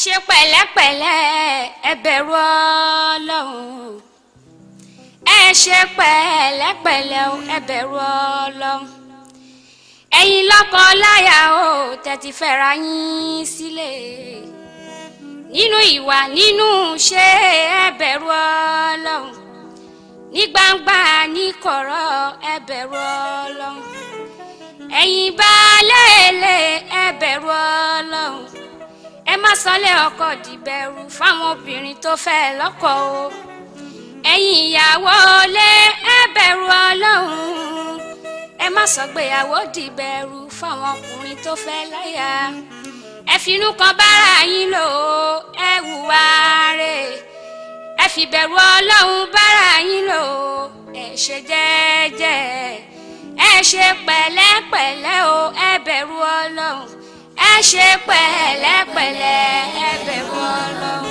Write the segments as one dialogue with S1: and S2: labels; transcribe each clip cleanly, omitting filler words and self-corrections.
S1: ṣe pẹ̀lẹ́pẹ̀lẹ́ ẹ bẹ̀rù Ọlọ́run. Ẹ ṣe pẹ̀lẹ́pẹ̀lẹ́ ẹ bẹ̀rù Ọlọ́run. Ẹ̀yin lọ́kọ láya o tẹ́tí fẹ́ra yín sílé. Nínú ìwà nínú ṣe ẹ bẹ̀rù Ọlọ́run. Ní gbangba ní kọ̀rọ̀ ẹ bẹ̀rù Ọlọ́run. Ẹ̀yin baálé ilé ẹ bẹ̀rù Ọlọ́run. Ẹ má sọlé ọkọ dìbẹ̀rù fáwọn obìnrin tó fẹ́ lọ́kọ o. Ẹ̀yin ìyàwó lé ẹ bẹ̀rù Ọlọ́run. Ẹ má sọgbéyàwó dìbẹ̀rù fáwọn ọkùnrin tó fẹ́ láya. Ẹ finú kan bára yín lò ó ẹ hùwà rẹ̀. Ẹ fi bẹ̀rù Ọlọ́run bára yín lò ó ẹ ṣe jẹ́jẹ́. Ẹ ṣe pẹ̀lẹ́pẹ̀lẹ́ o ẹ bẹ̀rù Ọlọ́run. Ẹ ṣe pẹ̀lẹ́pẹ̀lẹ́ ẹ bẹ̀rù Ọlọ́run.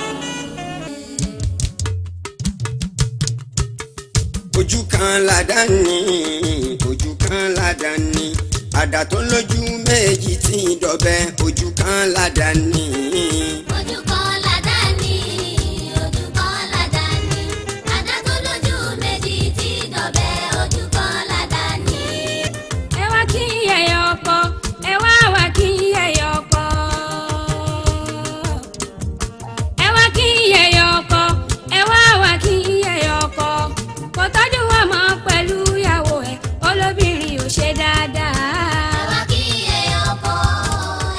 S2: Ojú kan ládà ní, ojú kan ládà ní, àdá tó lójú méjì tí ń dọ̀bẹ, ojú kan ládà ní.
S3: Ojú kan ládà ní, ojú kan ládà ní, àdá tó lójú méjì tí ń dọ̀bẹ, ojú kan ládà ní.
S1: Ẹ wá kí ẹyọ ọkọ, ẹ wá kí ẹyọ ọkọ. Ẹ wá kí ẹyọ ọkọ, ẹ wá kí ẹyọ ọkọ. Kò tọ́jú ọmọ pẹ̀lú ìyàwó ẹ̀, olóbìnrin ò ṣe dáadáa.
S3: Ẹ wá kí ẹyọ ọkọ,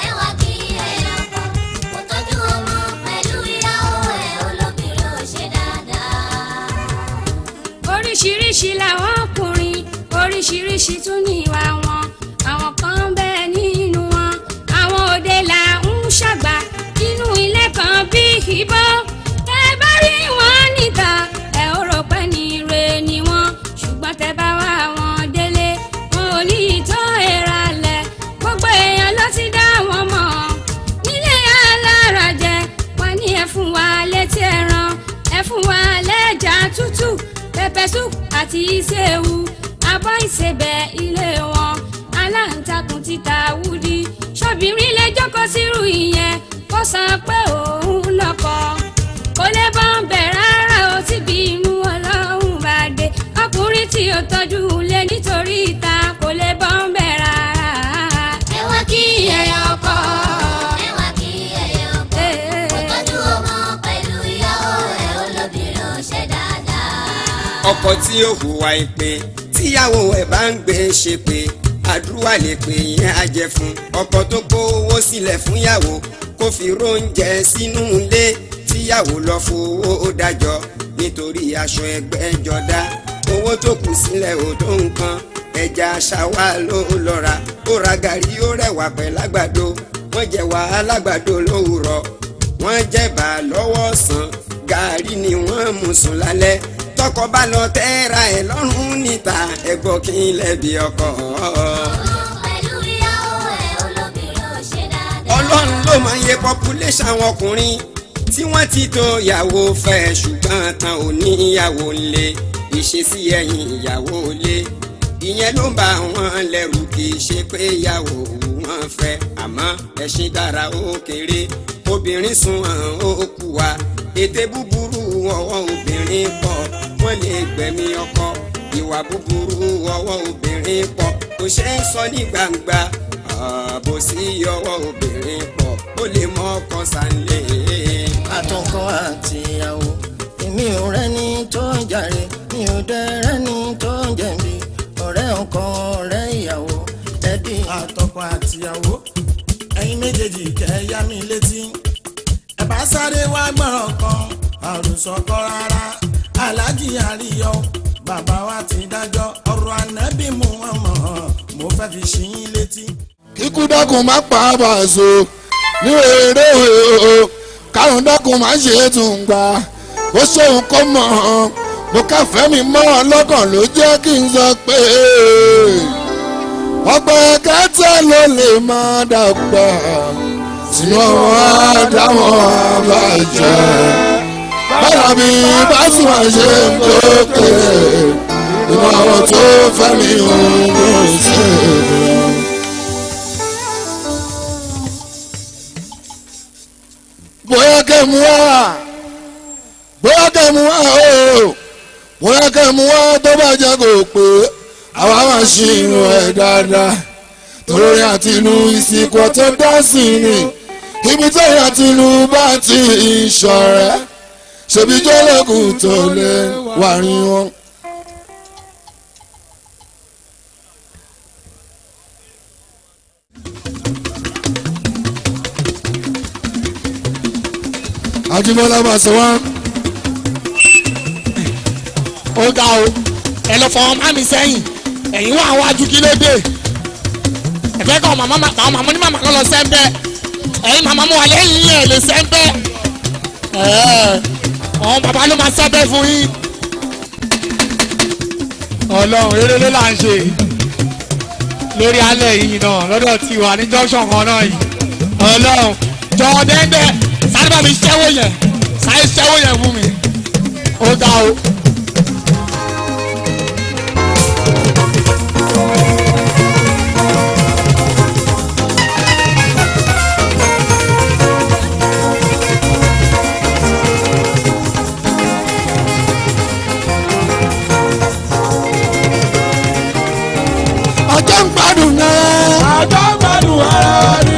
S3: ẹ wá kí ẹyọ ọkọ. Kò tọ́jú ọmọ pẹ̀lú ìyàwó ẹ̀, olóbìnrin ò ṣe dáadáa.
S1: Oríṣiríṣi làwọn ọkùnrin, oríṣiríṣi tún ní ìwà wọn. Àwọn kan bẹ́ẹ̀ nínú wọn, àwọn òde là ń ṣàgbà nínú ilé kan bí ìbọn. Ẹ bá rí wọn níta ẹ ó rò pé ní ire ni wọn, ṣùgbọ́n tẹ bá wá wọn délé wọn ò ní ìtọ́ ẹ̀rà lẹ̀. Gbogbo èèyàn ló ti dá wọn mọ̀ nílé alára jẹ. Wọ́n ní ẹ fún wa létí ẹran, ẹ fún wa lẹ́jà tútù, pẹpẹ súpù àti ìṣèwú, abọ́ ìṣebẹ̀ ilé wọn. Aláǹtakùn títa wúdi, ṣọ́bìnrin lè jókòó sírù ìyẹn kó san pé òun lọ́kọ. Kò lè bọ́ ń bẹ̀ rárá o tí bí inú Ọlọ́run bá dé. Ọkùnrin tí ó tọ́jú lé nítorí ìta kò lè bọ́ ń bẹ̀ rárá.
S3: Ẹ wá kí
S1: ẹyọ ọkọ.
S3: ẹ wá kí ẹyọ ọkọ. Kò tọ́jú ọmọ pẹ̀lú ìyàwó ẹ̀, olóbìnrin ò ṣe dáadáa.
S2: Ọkọ tí ó hùwà ìpè tíyàwó ẹ̀ bá ń gbé ṣe pé àdúrà lè pè yẹn á jẹ fún. Ọkọ tó kó owó sílẹ̀ fún yàwó kó fi róúnjẹ sínú ilé tíyàwó lọ fowó dájọ́ nítorí aṣọ ẹgbẹ́jọdá. Owó tó kù sílẹ̀ ò tó nǹkan, ẹja ṣàwá ló lọ rà. Ó ra gàrí ó rẹwà pẹ̀lú àgbàdo, wọ́n jẹ wà alágbàdo lówùrọ̀, wọ́n jẹ̀bà lọ́wọ́ ọ̀sán, gàrí ni wọ́n mú sùn lálẹ́. Tọkọ bá lọ tẹ́ra ẹ̀ lọ́rùn níta, ẹ̀gbọ́n kí n lẹ́bi ọkọ.
S3: Pẹ̀lú ìyàwó ẹ̀, olóbìnrin ò ṣe dáadáa.
S2: Ọlọ́run ló máa ń yẹ population àwọn ọkùnrin tí wọ́n ti tó ìyàwó fẹ́ ṣùgbọ́n tán ò ní ìyàwó ńlé. Ìṣesí ẹ̀yìn ìyàwó lé ìyẹn ló ń bá wọn lẹ́rù, kì í ṣe pé ìyàwó wọn fẹ́, àmọ́ ẹṣin dára ó kéré, obìnrin sùn hàn ó kú wa. Ètè búburú ọwọ́ obìnrin pọ̀, wọ́n lè gbẹ̀mí ọkọ. Ìwà búburú ọwọ́ obìnrin pọ̀, kò ṣe é sọ ní gbangba. Àbòsí ọwọ́ obìnrin pọ̀, ó lè mọ ọkọ sànlẹ̀.
S4: Àtọkọ àtìyàwó, èmi ò rẹ́ni tó ń jàre, mi ò dẹ̀ rẹ́ni tó ń jẹ̀bi. Ọ̀rẹ́ ọkọ ọ̀rẹ́ ìyàwó ẹbí.
S5: Àtọkọ àtìyàwó, ẹ̀yin méjèèjì kẹ́ ẹ yá mi létí. Ẹ bá sáré wá gbọ́ràn kan, àròsọ kọ́ rárá. Aláàjì àríyọ, bàbá wa ti dájọ́, ọ̀rọ̀ ànábì Muhammad mo fẹ́ fi ṣí yín létí.
S6: Kíkú dákun má pa Paso ní èrè o, kárùn dákun má ṣe é tún gbà. Ó ṣóun kó mọ̀ ọ́n, mo káfẹ́ mi mọ́ ọ lọ́kàn ló jẹ́ kí n sọ pé ọgbẹ́ kẹ́tẹ́ ló lè máa dàgbà sínú ọmọ àdámọ̀ àbájẹ́. Bára mi bá sì máa ṣe ń lókè nínú àwọn tó fẹ́ mi òun ló ṣe. kẹ́mu wá bóyá kẹ́mu wá o bóyá kẹ́mu wá tó bá jẹ́ kó pé àwa máa ṣe irun ẹ̀ dáadáa torí àti inú ìsìnkú tó dá sí ni ibi tó yà tí inú bá ti ìṣọ̀rẹ́ ṣebí jọ́lẹ́kùn tó lè wà rí wọn. Ajíbọ́lá máa sọ wá.
S7: Ó ga o ẹ lọ fọ ọmọ mi sẹ́yìn ẹ̀yin wà wájú kí ló dé ẹ̀fẹ́ kọ́ màmá ní màmá kan lọ sẹ́ńbẹ́ ẹ̀yin màmá mú wa lẹ́yìn yẹn lè sẹ́ńbẹ́ ọ̀hún bàbá ló máa sẹ́ńbẹ́ fún yín. Ọlọ́run eré ló là ń ṣe lórí alẹ́ yìí náà lọ́dọ̀ tiwa ní junction kan náà yìí Ọlọ́run jọ dẹ́ndẹ́ sáré bá mi ṣẹ́wó yẹn sáré ṣẹ́wó yẹn fún mi ó ga o.
S6: Ọjọ́ ń gbádùn náà.
S5: Ọjọ́ ń gbádùn ara ni.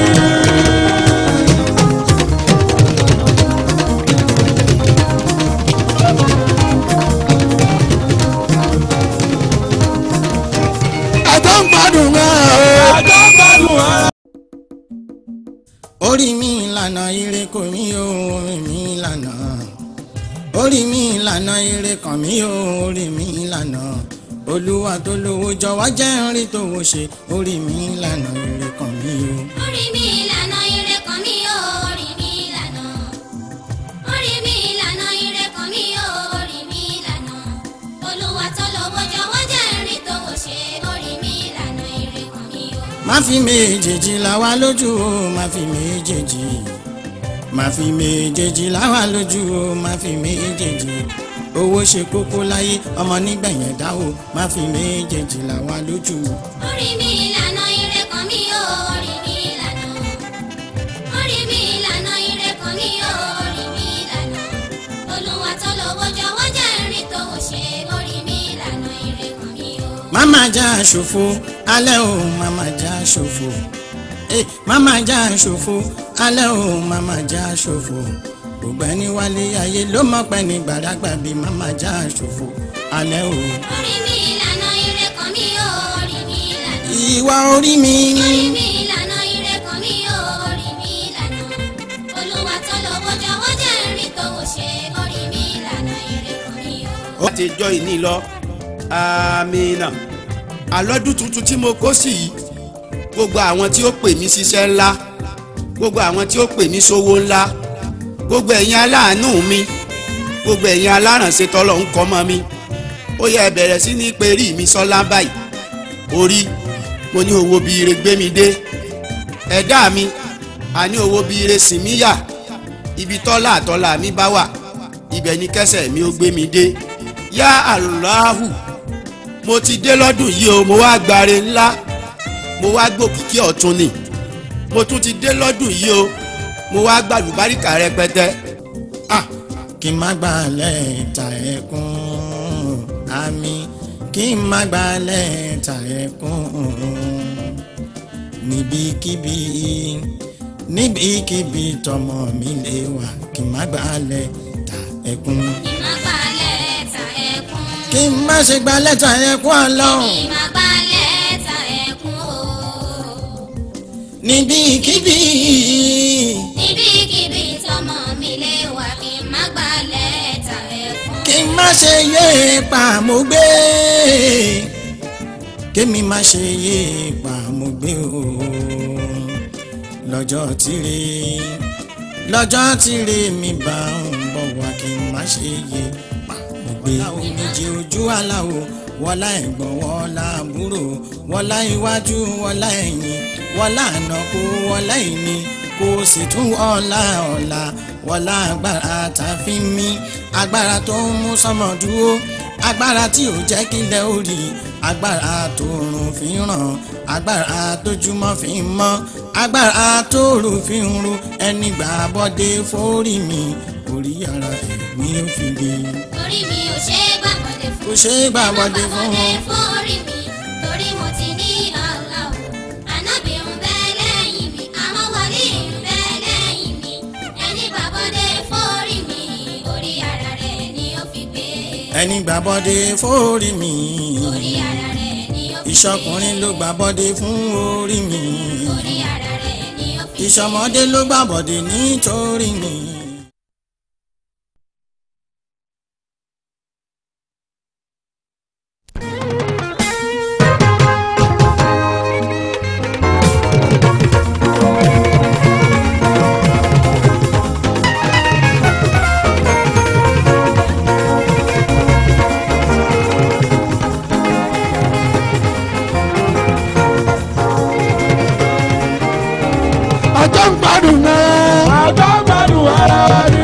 S6: Ọjọ́ ń gbádùn náà.
S5: Ọjọ́ ń gbádùn ara.
S4: orí mi ìlànà ire kò mí o orí mi ìlànà orí mi ìlànà ire kàn mí o orí mi ìlànà olúwa tó lówó jọ̀wọ́ jẹ́ n rí tòwó ṣe orí mi ìlànà ire kàn mí o.
S3: orí mi ìlànà ire kan mi o orí mi ìlànà ire kan mi o orí mi ìlànà olúwa tó lówó jọ̀wọ́ jẹ́ n rí tòwó ṣe orí mi ìlànà ire kan mi o.
S4: má fi méjèèjì là wá lójú o má fi méjèèjì là wá lójú o má fi méjèèjì owó ṣe kókó láyé ọmọ nígbẹ̀yẹn dá o má fi méjèèjì là wá lójú o.
S3: orí mi ìlànà ire kan mi o orí mi ìlànà ire kan mi o orí mi ìlànà olúwa tó lówó jọ̀wọ́ jẹ́ n rí tòwó ṣe orí mi ìlànà ire kan mi o.
S4: máma já ṣòfò alẹ́ o máma já ṣòfò máma já ṣòfò alẹ́ o máma já ṣòfò gbogbo ẹni wálé ayé ló mọ̀ pé ní gbàdágbà bíi máma já ṣòfò alẹ́ o.
S3: orí mi ìlànà ire kan mi o orí mi ìlànà.
S4: ìwà orí mi ni.
S3: orí mi ìlànà ire kan mi o orí mi ìlànà olúwa tó lówó jọ̀wọ́ jẹ́ n rí tòwó ṣe orí mi ìlànà ire kan mi o.
S2: láti jọ ìní lọ àmínà àlọ́dún tuntun tí mo kó sí yìí gbogbo àwọn tí ó pè mí síṣẹ́ ńlá gbogbo àwọn tí ó pè mí sówó ńlá gbogbo ẹ̀yin aláàánú mi gbogbo ẹ̀yin alárànṣe tọ́lọ̀ ń kọ́ mọ́ mi ó yẹ ẹ bẹ̀rẹ̀ sí ní perí mi sọ́lá báyìí orí mo ní owó bí ire gbé mi dé ẹ̀dá mi àní owó bí ire sìn mí yà ibi tọ́lá àtọ́lá mi bá wà ibẹ̀ ni kẹsẹ̀ mi ó gbé mi dé yá Allahu mo ti dé lọ́dún yìí o mo wá gbáre ńlá mo wá gbòkìkí ọ̀tún ni mo tún ti dé lọ́dún yìí o mo wá gbàlùbáríkà rẹpẹtẹ.
S4: kí n má gbalẹ̀ ta ẹkún àmì kí n má gbalẹ̀ ta ẹkún níbikíbi tọmọ mi lè wà kí n má gbalẹ̀ ta ẹkún.
S3: kí n má gbalẹ̀ ta ẹkún.
S4: kí n má ṣe gbalẹ̀ ta ẹkún Ọlọ́run.
S3: kí n má gbalẹ̀ ta ẹkún o.
S4: níbikíbi
S3: tọmọ mi lè wà kí n má gbalẹ̀ ta ẹkún.
S4: kí n má ṣe yé pa mo gbé kémi má ṣe yé pa mo gbé o lọ́jọ́ tìrẹ mi bá ń bọ̀ wá kí n má ṣe yé pa mo gbé méjì ojú aláwo wọlá ẹ̀gbọ́n wọlá àbúrò wọlá iwájú wọlá ẹ̀yìn wọlá ànàkó wọlá ìní kò sì tún ọ̀la wọlá agbára tá a fi ń mí agbára tó ń mú sọmọ dúró agbára tí ò jẹ́ kílẹ̀ ó rí agbára tóòrùn fi ń ràn agbára tójúmọ́ fi ń mọ́ agbára tóòrùn fi ń ru ẹni gbà bọ́dé forí mi orí ara ẹ̀mí ò fi lè.
S3: torí mi ò ṣe é gbàgbọ́dé fún.
S4: kò ṣe é gbàgbọ́dé fún wọn.
S3: forí mi torí mo ti ní Allah o. Ànábì ń bẹ lẹ́yìn mi àwọn wọlé ń bẹ lẹ́yìn mi ẹni gbàgbọ́dé forí mi orí ara rẹ̀ ni ó fi gbé.
S4: ẹni gbà bọ́dé forí mi
S3: orí ara rẹ̀ ni ó fi gbé.
S4: ìṣọkùnrin ló gbà bọ́dé fún orí mi
S3: orí ara rẹ̀ ni ó fi gbé.
S4: ìṣọmọdé ló gbà bọ́dé nítorí mi.
S6: Àjọ ń gbádùn náà. Àjọ ń gbádùn ara wa ni.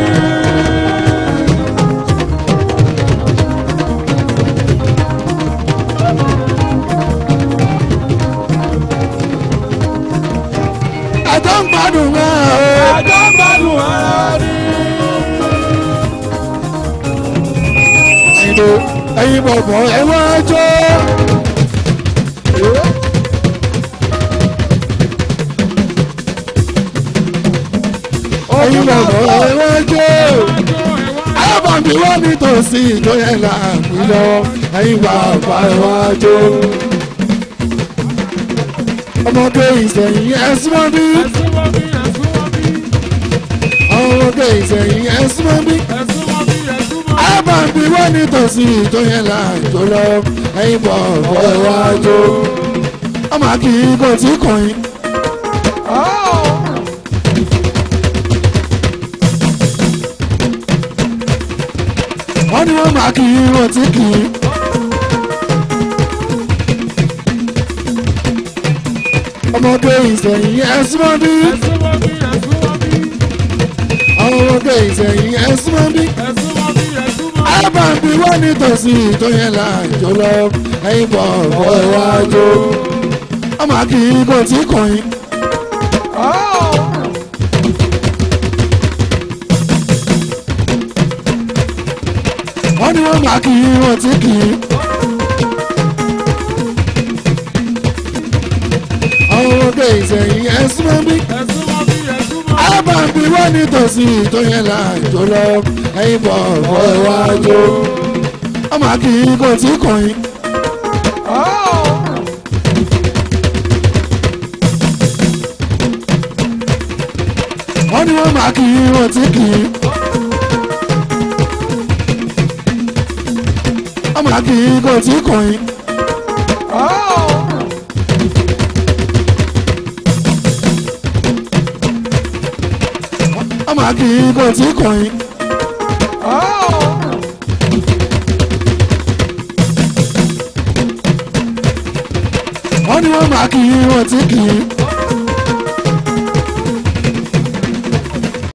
S6: Àjọ ń gbádùn náà. Àjọ ń gbádùn ara wa ni. Ẹ̀yin bọ̀bọ̀ ẹ wá jó. Ẹ̀yin bọ̀bọ̀ ẹ wá jó. Alábàbí wá nítòsí ìjọyẹ̀ làbí lọ. Ẹ̀yin bàbá ẹ wá jó. Ọmọdé ìsẹ̀yìn ẹ̀sùn bí. Ọmọdé ìsẹ̀yìn ẹ̀sùn bí. Alábàbí wá nítòsí ìjọyẹ̀ làbí lọ. Ẹ̀yin bọ̀bọ̀ ẹ wá jó. Ọmọ kì í kò tí kàn yín. Wọ́n ní wọ́n máa kì í wọ́n tí kì í. Ọmọdé ìsẹ̀yìn ẹ̀sùn bí. Ọmọdé ìsẹ̀yìn ẹ̀sùn bí. Alábàbí wọ́n nítòsí ìjọyẹ̀ láàjọ lọ. Ẹ̀yin bọ̀ ọ̀bọ̀ iwájú. Ọmọ kì í kò tí kàn yín. Wọ́n ní wọ́n máa kì í wọ́n tí kì í. Ọmọdé ìsẹ̀yìn ẹ̀sùn bí. Alábàbí wọ́n nítòsí ìjọyẹ̀ láàjọ lọ. Ẹ̀yin bọ̀ ọ̀bọ̀ iwájú. Ọmọ kì í kò tí kàn yín. Wọ́n ní wọ́n máa kì í wọ́n tí kì í. Ọmọ kì í kò tí kàn yín. Ọmọ kì í kò tí kàn yín. Wọ́n ní wọ́n máa kì í wọ́n tí kì í.